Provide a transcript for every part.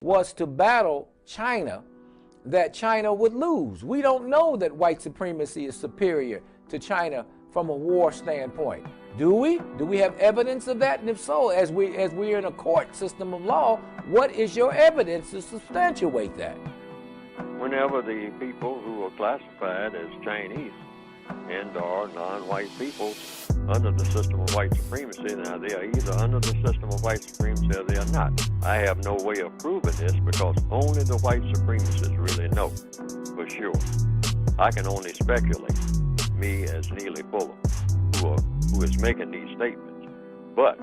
was to battle China, that China would lose. We don't know that white supremacy is superior to China from a war standpoint. Do we? Do we have evidence of that? And if so, as we're in a court system of law, what is your evidence to substantiate that? Whenever the people who are classified as Chinese and are non-white people under the system of white supremacy, now they are either under the system of white supremacy or they are not. I have no way of proving this because only the white supremacists really know for sure. I can only speculate, me as Neely Fuller, who is making these statements. But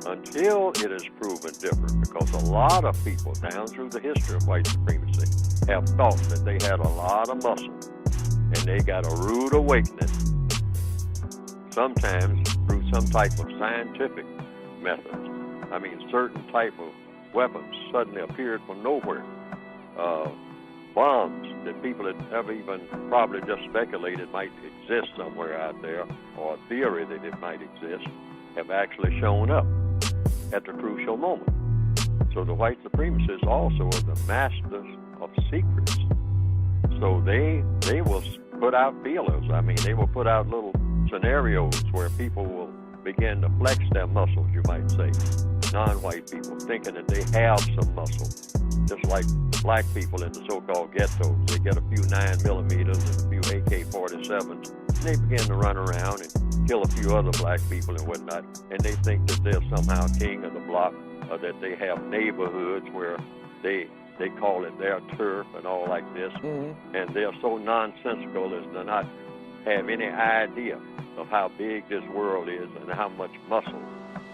until it is proven different, because a lot of people down through the history of white supremacy have thought that they had a lot of muscle and they got a rude awakening, sometimes through some type of scientific methods. I mean, certain type of weapons suddenly appeared from nowhere. Bombs that people had never even probably just speculated might exist somewhere out there, or a theory that it might exist, have actually shown up at the crucial moment. So the white supremacists also are the masters of secrets. So they will put out feelers. I mean, they will put out little scenarios where people will begin to flex their muscles, you might say. Non-white people thinking that they have some muscle, just like black people in the so-called ghettos. They get a few 9mm and a few AK-47s, and they begin to run around and kill a few other black people and whatnot, and they think that they're somehow king of the block, or that they have neighborhoods where they call it their turf and all like this, and they're so nonsensical as to not have any idea of how big this world is and how much muscle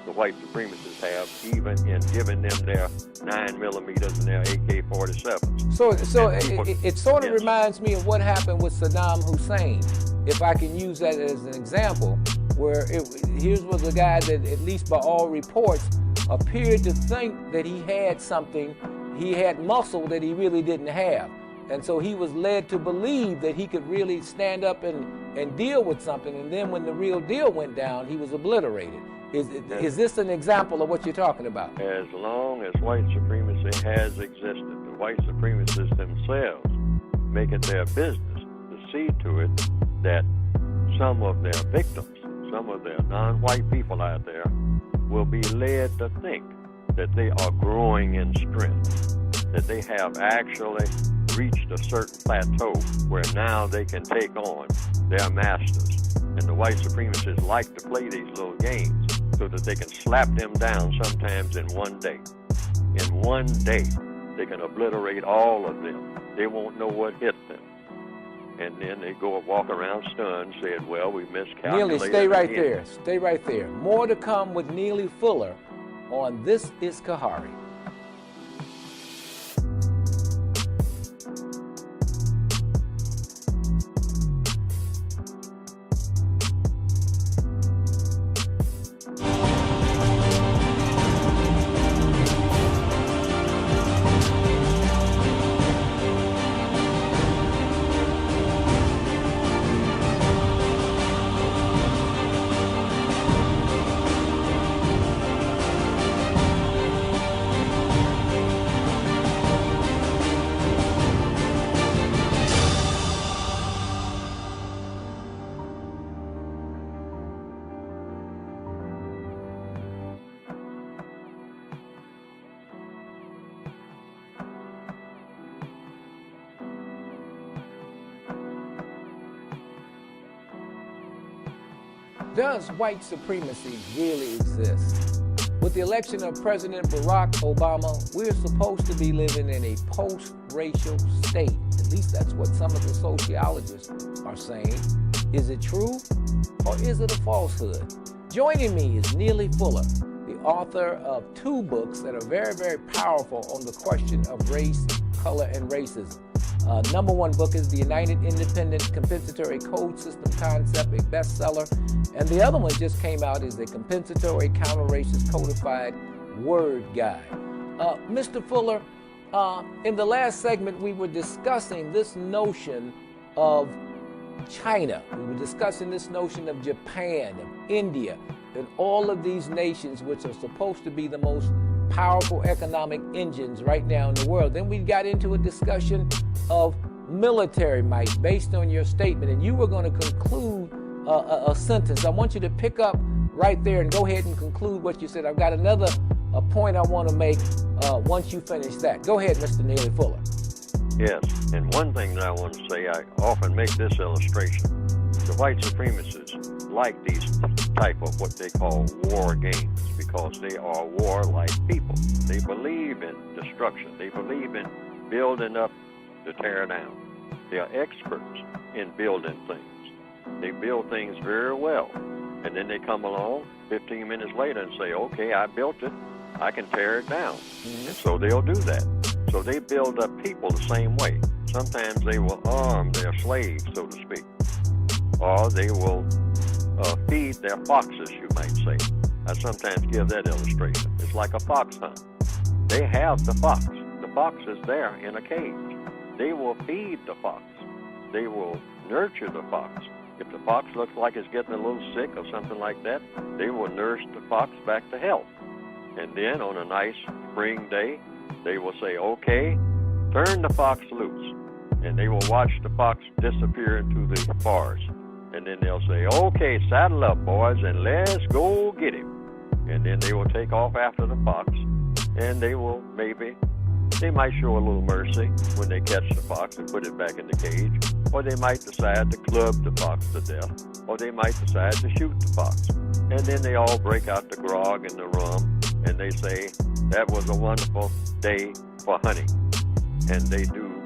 the white supremacists have, even in giving them their 9mm and their AK-47s. So it sort of reminds me of what happened with Saddam Hussein, if I can use that as an example, where here's was a guy that, at least by all reports, appeared to think that he had something, he had muscle that he really didn't have. And so he was led to believe that he could really stand up and deal with something, and then when the real deal went down, he was obliterated. Is this an example of what you're talking about? As long as white supremacy has existed, the white supremacists themselves make it their business to see to it that some of their victims, some of their non-white people out there, will be led to think that they are growing in strength, that they have actually reached a certain plateau where now they can take on their masters. And the white supremacists like to play these little games so that they can slap them down sometimes in one day. In one day, they can obliterate all of them. They won't know what hit them. And then they go walk around stunned, saying, well, we miscalculated. Neely, stay right there. Stay right there. More to come with Neely Fuller on This is Khari. Does white supremacy really exist? With the election of President Barack Obama, we're supposed to be living in a post-racial state. At least that's what some of the sociologists are saying. Is it true, or is it a falsehood? Joining me is Neely Fuller, the author of 2 books that are very, very powerful on the question of race, color, and racism. Number 1 book is The United Independent Compensatory Code System Concept, a bestseller. And the other one just came out, is the Compensatory Counter-Racist Codified Word Guide. Mr. Fuller, in the last segment, we were discussing this notion of China. We were discussing this notion of Japan, of India, and all of these nations which are supposed to be the most powerful economic engines right now in the world. Then we got into a discussion of military might based on your statement, and you were going to conclude a sentence. I want you to pick up right there and go ahead and conclude what you said. I've got another point I want to make once you finish that. Go ahead, Mr. Neely Fuller. Yes, and one thing that I want to say, I often make this illustration. The white supremacists like these type of what they call war games because they are warlike people. They believe in destruction. They believe in building up to tear down. They are experts in building things. They build things very well. And then they come along 15 minutes later and say, okay, I built it. I can tear it down. And so they'll do that. So they build up people the same way. Sometimes they will arm their slaves, so to speak. Or they will feed their foxes, you might say. I sometimes give that illustration. It's like a fox hunt. They have the fox. The fox is there in a cage. They will feed the fox. They will nurture the fox. If the fox looks like it's getting a little sick or something like that, they will nurse the fox back to health. And then on a nice spring day, they will say, okay, turn the fox loose. And they will watch the fox disappear into the forest. And then they'll say, okay, saddle up, boys, and let's go get him. And then they will take off after the fox. And they might show a little mercy when they catch the fox and put it back in the cage. Or they might decide to club the fox to death. Or they might decide to shoot the fox. And then they all break out the grog and the rum. And they say, that was a wonderful day for hunting. And they do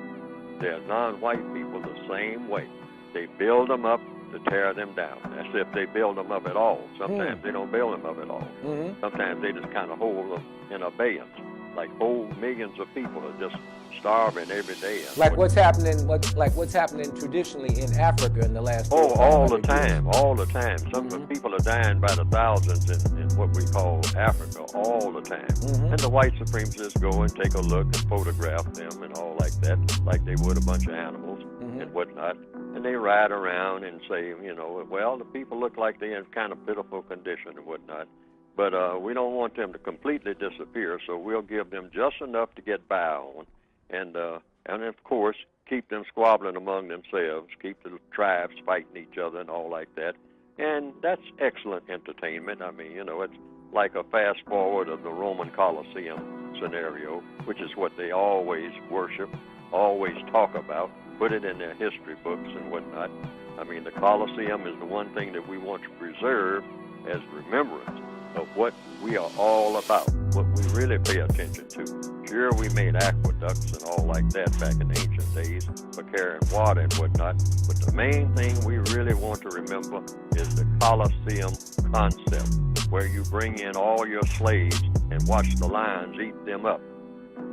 their non-white people the same way. They build them up to tear them down. That's if they build them up at all. Sometimes they don't build them up at all. Sometimes they just kind of hold them in abeyance. Like whole millions of people are just starving every day. Like what's happening traditionally in Africa in the last all the time. Some people are dying by the thousands in what we call Africa all the time. And the white supremacists go and take a look and photograph them and all like that, like they would a bunch of animals and whatnot. And they ride around and say, well, the people look like they're in kind of pitiful condition and whatnot. But we don't want them to completely disappear, so we'll give them just enough to get by on. And of course, keep them squabbling among themselves, keep the tribes fighting each other and all like that. And that's excellent entertainment. I mean, it's like a fast forward of the Roman Colosseum scenario, which is what they always worship, always talk about, put it in their history books and whatnot. I mean, the Colosseum is the one thing that we want to preserve as remembrance of what we are all about, what we really pay attention to. Sure, we made aqueducts and all like that back in the ancient days for carrying water and whatnot, but the main thing we really want to remember is the Colosseum concept, where you bring in all your slaves and watch the lions eat them up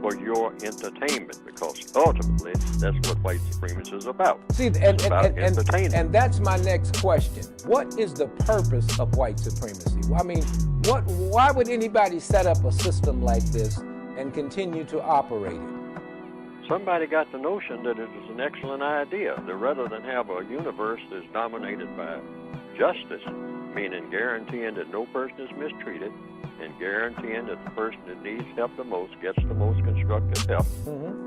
for your entertainment, because ultimately that's what white supremacy is about. See, entertainment. And that's my next question. What is the purpose of white supremacy? I mean, why would anybody set up a system like this and continue to operate it? Somebody got the notion that it is an excellent idea, that rather than have a universe that's dominated by justice, meaning guaranteeing that no person is mistreated, and guaranteeing that the person that needs help the most gets the most constructive help.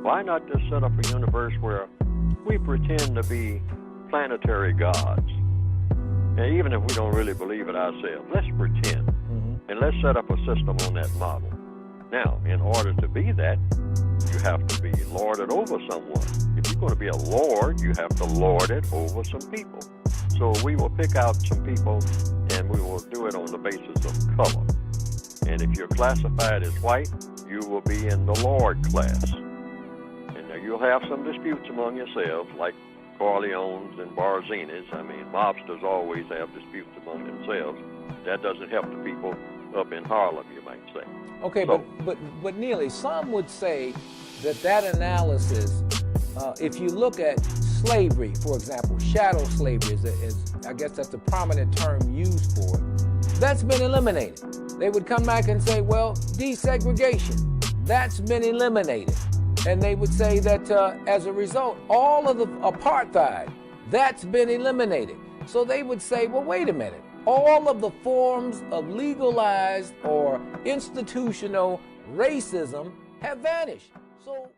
Why not just set up a universe where we pretend to be planetary gods? And even if we don't really believe it ourselves, let's pretend. And let's set up a system on that model. Now, in order to be that, you have to be lorded over someone. If you're going to be a lord, you have to lord it over some people. So we will pick out some people, and we will do it on the basis of color. And if you're classified as white, you will be in the Lord class. And now you'll have some disputes among yourselves, like Corleones and Barzinis. I mean, mobsters always have disputes among themselves. That doesn't help the people up in Harlem, you might say. Okay, so, but Neely, some would say that analysis, if you look at slavery, for example, shadow slavery is I guess that's a prominent term used for it, that's been eliminated. They would come back and say, well, desegregation, that's been eliminated. And they would say that as a result, all of the apartheid, that's been eliminated. So they would say, well, wait a minute. All of the forms of legalized or institutional racism have vanished. So